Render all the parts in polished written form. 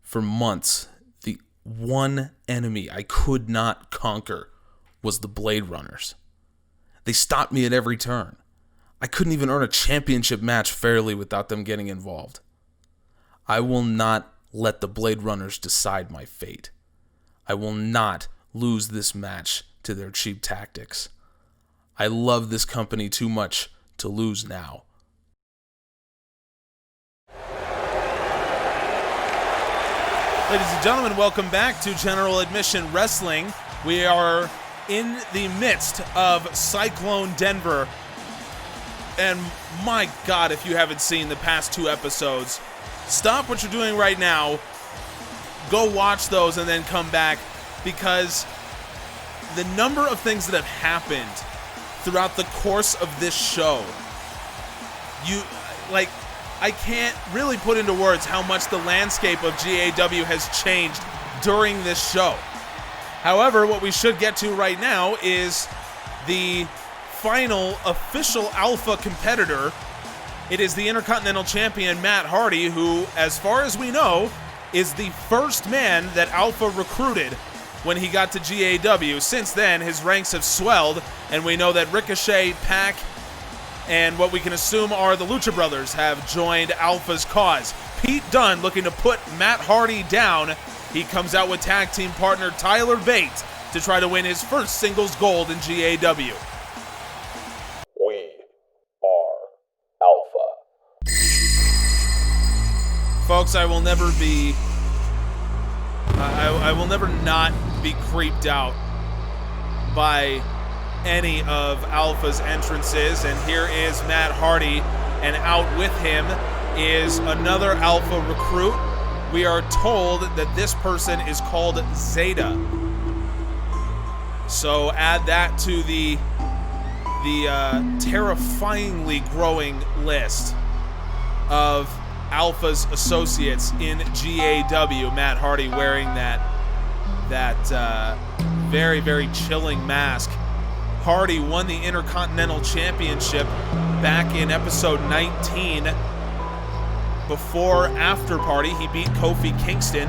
For months, the one enemy I could not conquer was the Blade Runners. They stopped me at every turn. I couldn't even earn a championship match fairly without them getting involved. I will not let the Blade Runners decide my fate. I will not lose this match to their cheap tactics. I love this company too much to lose now. Ladies and gentlemen, welcome back to General Admission Wrestling. We are in the midst of Cyclone Denver. And my God, if you haven't seen the past 2 episodes, stop what you're doing right now, go watch those, and then come back, because the number of things that have happened throughout the course of this show, I can't really put into words how much the landscape of GAW has changed during this show. However, what we should get to right now is the final official Alpha competitor. It is the Intercontinental Champion Matt Hardy, who, as far as we know, is the first man that Alpha recruited when he got to GAW. Since then, his ranks have swelled, and we know that Ricochet, Pac, and what we can assume are the Lucha Brothers have joined Alpha's cause. Pete Dunne looking to put Matt Hardy down. He comes out with tag team partner Tyler Bate to try to win his first singles gold in GAW. We are Alpha. Folks, I will never be... I will never not be creeped out by any of Alpha's entrances, and here is Matt Hardy, and out with him is another Alpha recruit. We are told that this person is called Zeta. So add that to the terrifyingly growing list of Alpha's associates in GAW. Matt Hardy wearing that very, very chilling mask. Hardy won the Intercontinental Championship back in episode 19. Before After Party, he beat Kofi Kingston,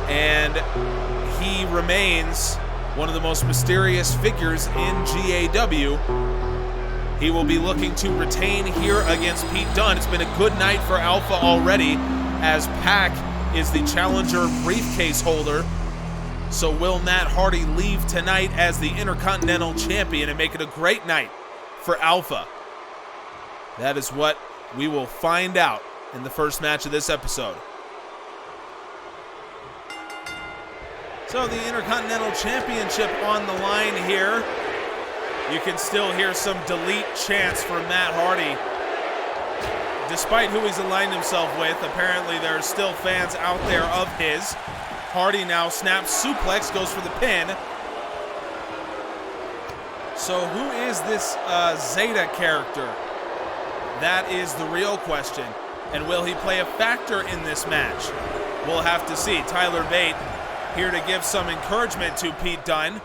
and he remains one of the most mysterious figures in GAW. He will be looking to retain here against Pete Dunne. It's been a good night for Alpha already, as Pac is the challenger briefcase holder. So will Matt Hardy leave tonight as the Intercontinental Champion and make it a great night for Alpha? That is what we will find out in the first match of this episode. So the Intercontinental Championship on the line here. You can still hear some delete chants from Matt Hardy. Despite who he's aligned himself with, apparently there are still fans out there of his. Hardy now snaps suplex, goes for the pin. So who is this Zeta character? That is the real question. And will he play a factor in this match? We'll have to see. Tyler Bate here to give some encouragement to Pete Dunne.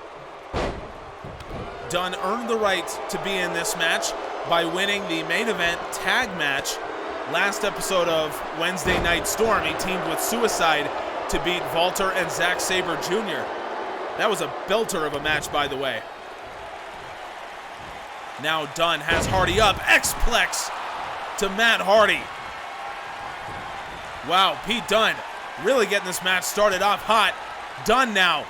Dunne earned the right to be in this match by winning the main event tag match last episode of Wednesday Night Storm. He teamed with Suicide to beat Walter and Zack Sabre Jr. That was a belter of a match, by the way. Now Dunne has Hardy up. X-Plex to Matt Hardy. Wow, Pete Dunne really getting this match started off hot. Dunne now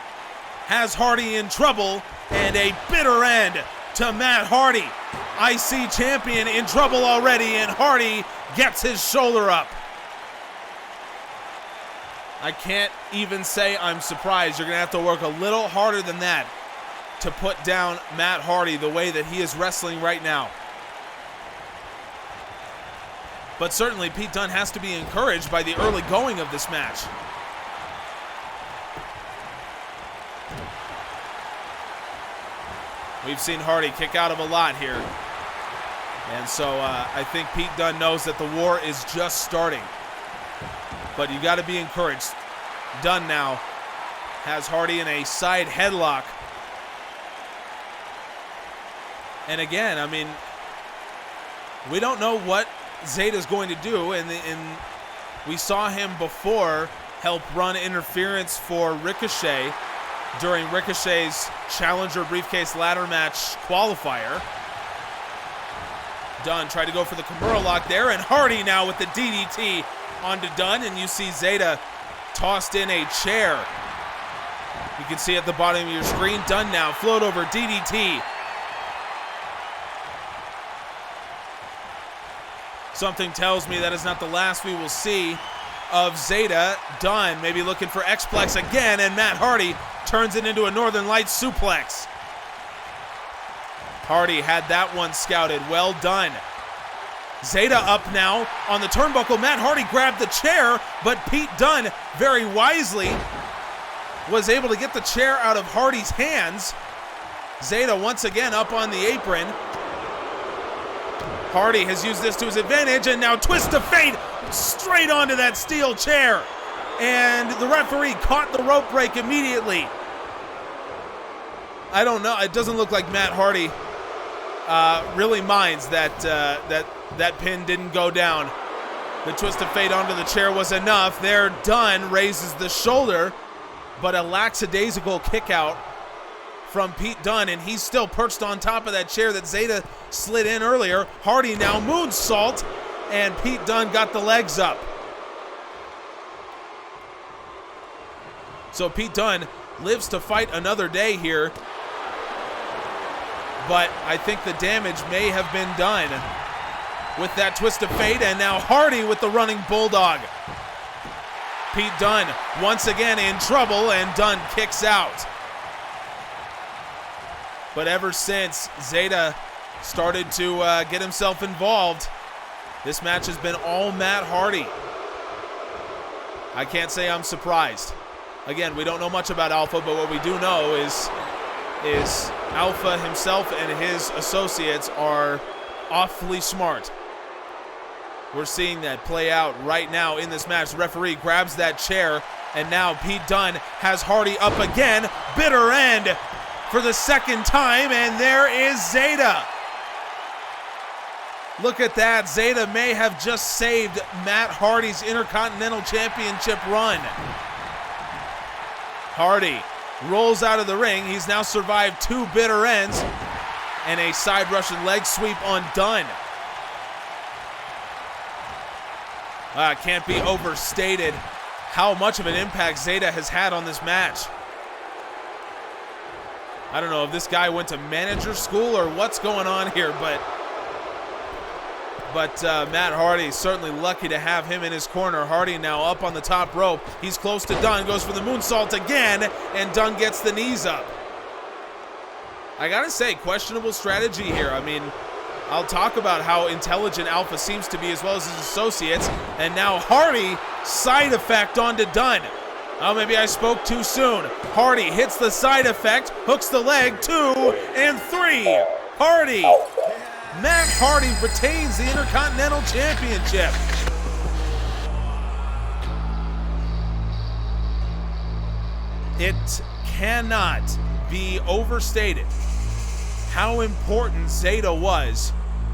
has Hardy in trouble, and a bitter end to Matt Hardy. IC champion in trouble already, and Hardy gets his shoulder up. I can't even say I'm surprised. You're going to have to work a little harder than that to put down Matt Hardy the way that he is wrestling right now. But certainly Pete Dunne has to be encouraged by the early going of this match. We've seen Hardy kick out of a lot here. And so I think Pete Dunne knows that the war is just starting. But you got to be encouraged. Dunne now has Hardy in a side headlock. And again, I mean, we don't know what Zeta's going to do, and we saw him before help run interference for Ricochet during Ricochet's Challenger Briefcase ladder match qualifier. Dunn tried to go for the Kimura lock there, and Hardy now with the DDT onto Dunn, and you see Zeta tossed in a chair. You can see at the bottom of your screen, Dunn now float over DDT. Something tells me that is not the last we will see of Zeta. Dunn maybe looking for X-Plex again, and Matt Hardy turns it into a Northern Lights suplex. Hardy had that one scouted. Well done. Zeta up now on the turnbuckle. Matt Hardy grabbed the chair, but Pete Dunne very wisely was able to get the chair out of Hardy's hands. Zeta once again up on the apron. Hardy has used this to his advantage, and now twist of fate straight onto that steel chair. And the referee caught the rope break immediately. I don't know. It doesn't look like Matt Hardy really minds that that pin didn't go down. The twist of fate onto the chair was enough. There, Dunn raises the shoulder, but a lackadaisical kick out from Pete Dunne, and he's still perched on top of that chair that Zeta slid in earlier. Hardy now moonsault, and Pete Dunne got the legs up. So Pete Dunne lives to fight another day here, but I think the damage may have been done with that twist of fate, and now Hardy with the running bulldog. Pete Dunne once again in trouble, and Dunne kicks out. But ever since Zeta started to get himself involved, this match has been all Matt Hardy. I can't say I'm surprised. Again, we don't know much about Alpha, but what we do know is Alpha himself and his associates are awfully smart. We're seeing that play out right now in this match. The referee grabs that chair, and now Pete Dunne has Hardy up again. Bitter end for the second time, and there is Zeta. Look at that. Zeta may have just saved Matt Hardy's Intercontinental Championship run. Hardy rolls out of the ring. He's now survived two bitter ends and a side Russian leg sweep on Dunn. Can't be overstated how much of an impact Zeta has had on this match. I don't know if this guy went to manager school or what's going on here, but Matt Hardy certainly lucky to have him in his corner. Hardy now up on the top rope. He's close to Dunn, goes for the moonsault again, and Dunn gets the knees up. I gotta say, questionable strategy here. I mean, I'll talk about how intelligent Alpha seems to be as well as his associates, and now Hardy side effect onto Dunn. Oh, maybe I spoke too soon. Hardy hits the side effect, hooks the leg, 2 and 3. Hardy. Matt Hardy retains the Intercontinental Championship. It cannot be overstated how important Zeta was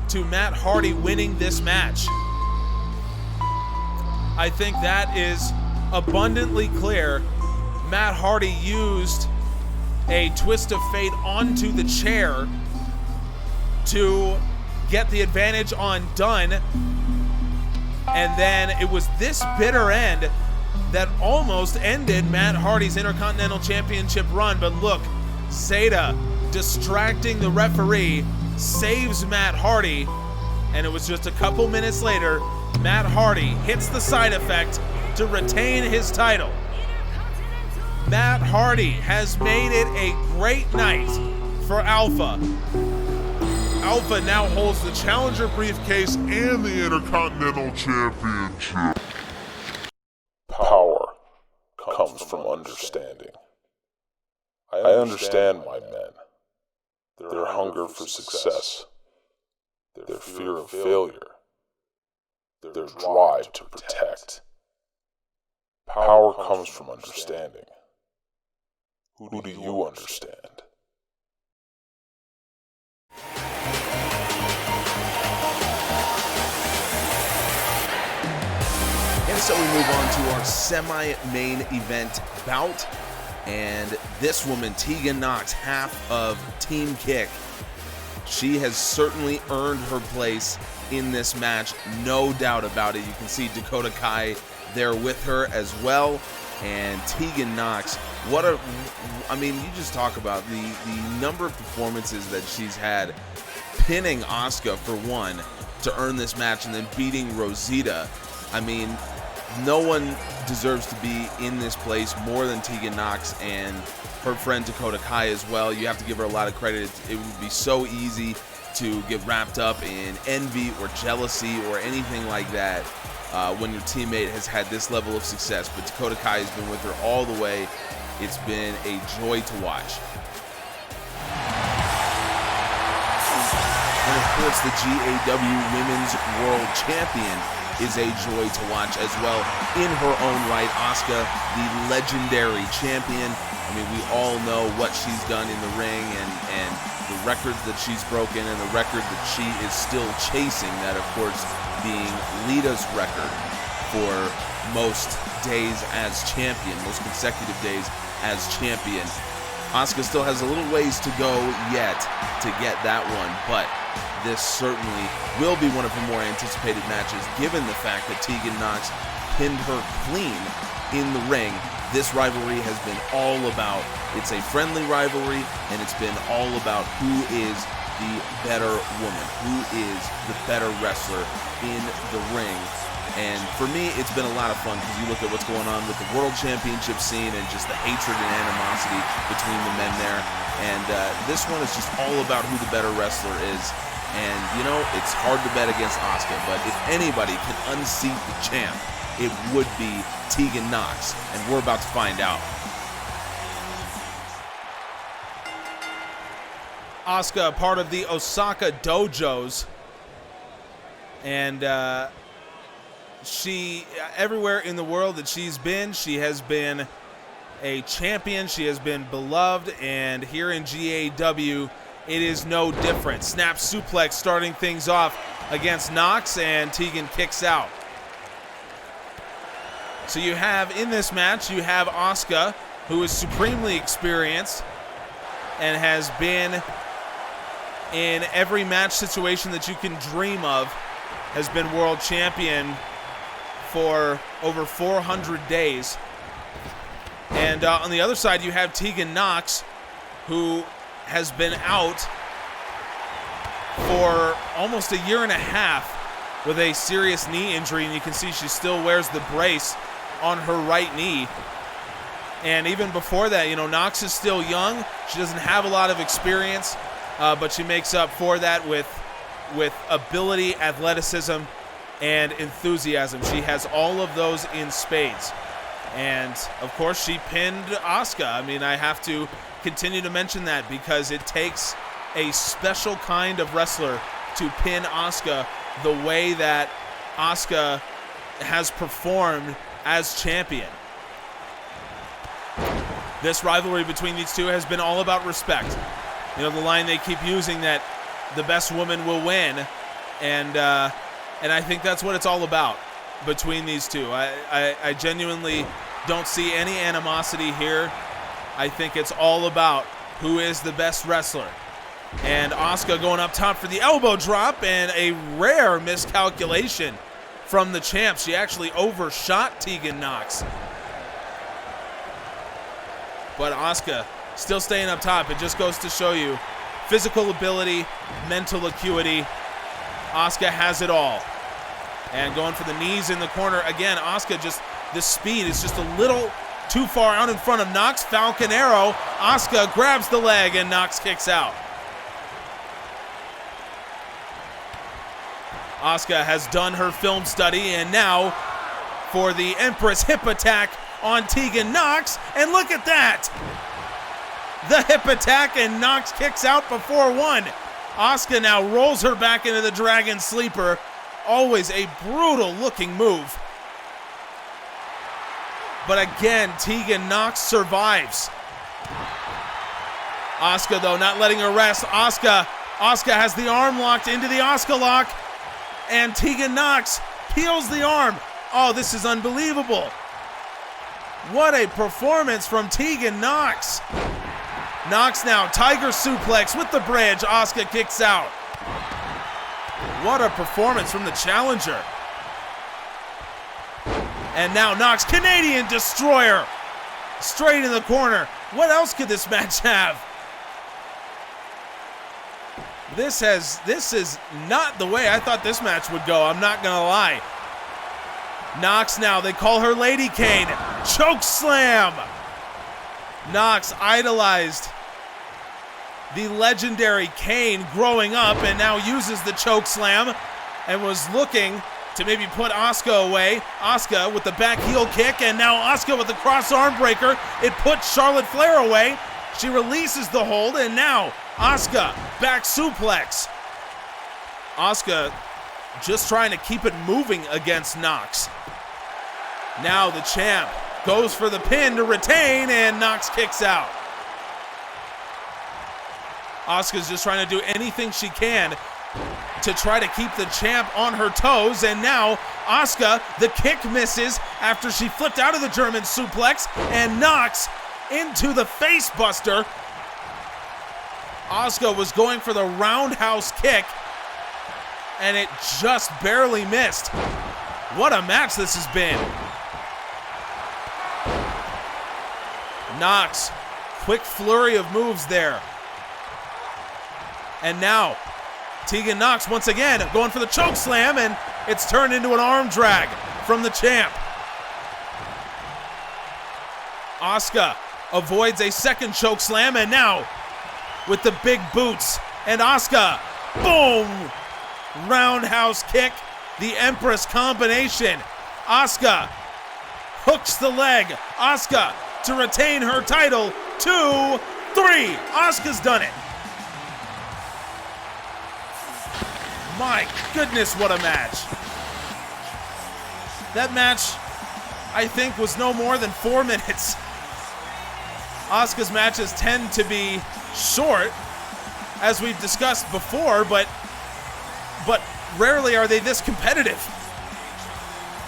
to Matt Hardy winning this match. I think that is abundantly clear. Matt Hardy used a twist of fate onto the chair to get the advantage on Dunn, and then it was this bitter end that almost ended Matt Hardy's Intercontinental Championship run. But look, Zeta distracting the referee saves Matt Hardy, and it was just a couple minutes later Matt Hardy hits the side effect to retain his title. Matt Hardy has made it a great night for Alpha. Alpha now holds the Challenger briefcase and the Intercontinental Championship. Power comes from understanding. I understand my men, their hunger for success, their fear of failure, their drive to protect. Power comes from understanding. Who do you understand? So we move on to our semi-main event bout. And this woman, Tegan Nox, half of Team Kick, she has certainly earned her place in this match, no doubt about it. You can see Dakota Kai there with her as well. And Tegan Nox, I mean, you just talk about the number of performances that she's had, pinning Asuka for one to earn this match and then beating Rosita. I mean, no one deserves to be in this place more than Tegan Nox and her friend Dakota Kai as well. You have to give her a lot of credit. It would be so easy to get wrapped up in envy or jealousy or anything like that when your teammate has had this level of success. But Dakota Kai has been with her all the way. It's been a joy to watch. And of course, the GAW Women's World Champion is a joy to watch as well in her own right. Asuka, the legendary champion. I mean, we all know what she's done in the ring and the records that she's broken and the record that she is still chasing, that of course being Lita's record for most days as champion, most consecutive days as champion. Asuka still has a little ways to go yet to get that one, but this certainly will be one of her more anticipated matches, given the fact that Tegan Nox pinned her clean in the ring. This rivalry has been all about, it's a friendly rivalry, and it's been all about who is the better woman, who is the better wrestler in the ring. And for me, it's been a lot of fun because you look at what's going on with the World Championship scene and just the hatred and animosity between the men there. And this one is just all about who the better wrestler is. And, you know, it's hard to bet against Asuka, but if anybody can unseat the champ, it would be Tegan Nox, and we're about to find out. Asuka, part of the Osaka Dojos, and she, everywhere in the world that she's been, she has been a champion, she has been beloved, and here in GAW, it is no different. Snap suplex starting things off against Nox, and Tegan kicks out. So you have, in this match, you have Asuka, who is supremely experienced and has been in every match situation that you can dream of, has been world champion for over 400 days. And on the other side, you have Tegan Nox, who has been out for almost a year and a half with a serious knee injury, and you can see she still wears the brace on her right knee. And even before that, you know, Nox is still young. She doesn't have a lot of experience, but she makes up for that with ability, athleticism, and enthusiasm. She has all of those in spades. And of course, she pinned Asuka. I mean, I have to continue to mention that because it takes a special kind of wrestler to pin Asuka the way that Asuka has performed as champion. This rivalry between these two has been all about respect. You know, the line they keep using, that the best woman will win, and I think that's what it's all about between these two. I genuinely don't see any animosity here. I think it's all about who is the best wrestler. And Asuka going up top for the elbow drop, and a rare miscalculation from the champ. She actually overshot Tegan Nox. But Asuka still staying up top. It just goes to show you physical ability, mental acuity. Asuka has it all. And going for the knees in the corner. Again, Asuka, just the speed is just a little too far out in front of Nox. Falcon Arrow. Asuka grabs the leg and Nox kicks out. Asuka has done her film study, and now for the Empress hip attack on Tegan Nox. And look at that! The hip attack, and Nox kicks out before one. Asuka now rolls her back into the Dragon Sleeper. Always a brutal looking move. But again, Tegan Nox survives. Asuka, though, not letting her rest. Asuka has the arm locked into the Asuka lock. And Tegan Nox peels the arm, Oh, this is unbelievable. What a performance from Tegan Nox. Nox now, tiger suplex with the bridge. Asuka kicks out. What a performance from the challenger. And now Nox, Canadian Destroyer. Straight in the corner. What else could this match have? This is not the way I thought this match would go, I'm not gonna lie. Nox now, they call her Lady Kane. Choke slam! Nox idolized the legendary Kane growing up and now uses the choke slam and was looking to maybe put Asuka away. Asuka with the back heel kick, and now Asuka with the cross arm breaker. It puts Charlotte Flair away. She releases the hold, and now Asuka back suplex. Asuka just trying to keep it moving against Nox. Now the champ goes for the pin to retain, and Nox kicks out. Asuka's just trying to do anything she can to try to keep the champ on her toes, and now Asuka, the kick misses after she flipped out of the German suplex, and Nox into the face buster. Asuka was going for the roundhouse kick, and it just barely missed. What a match this has been. Nox, quick flurry of moves there. And now, Tegan Nox once again going for the choke slam, and it's turned into an arm drag from the champ. Asuka avoids a second choke slam, and now with the big boots, and Asuka, boom! Roundhouse kick, the Empress combination. Asuka hooks the leg. Asuka to retain her title. 2, 3. Asuka's done it. My goodness, what a match. That match, I think, was no more than 4 minutes. Asuka's matches tend to be short, as we've discussed before, but rarely are they this competitive.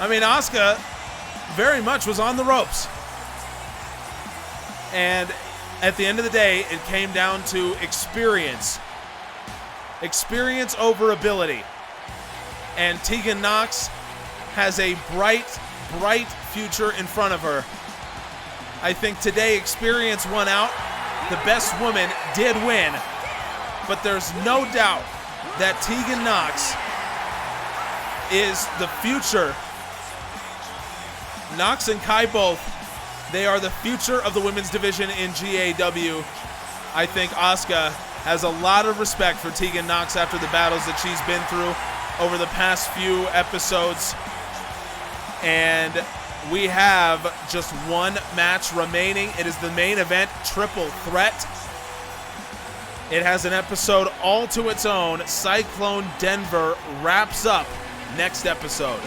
I mean, Asuka very much was on the ropes. And at the end of the day, it came down to experience. Experience over ability. And Tegan Nox has a bright, bright future in front of her. I think today experience won out. The best woman did win. But there's no doubt that Tegan Nox is the future. Nox and Kai both, they are the future of the women's division in GAW. I think Asuka has a lot of respect for Tegan Nox after the battles that she's been through over the past few episodes. And we have just one match remaining. It is the main event triple threat. It has an episode all to its own. Cyclone Denver wraps up next episode.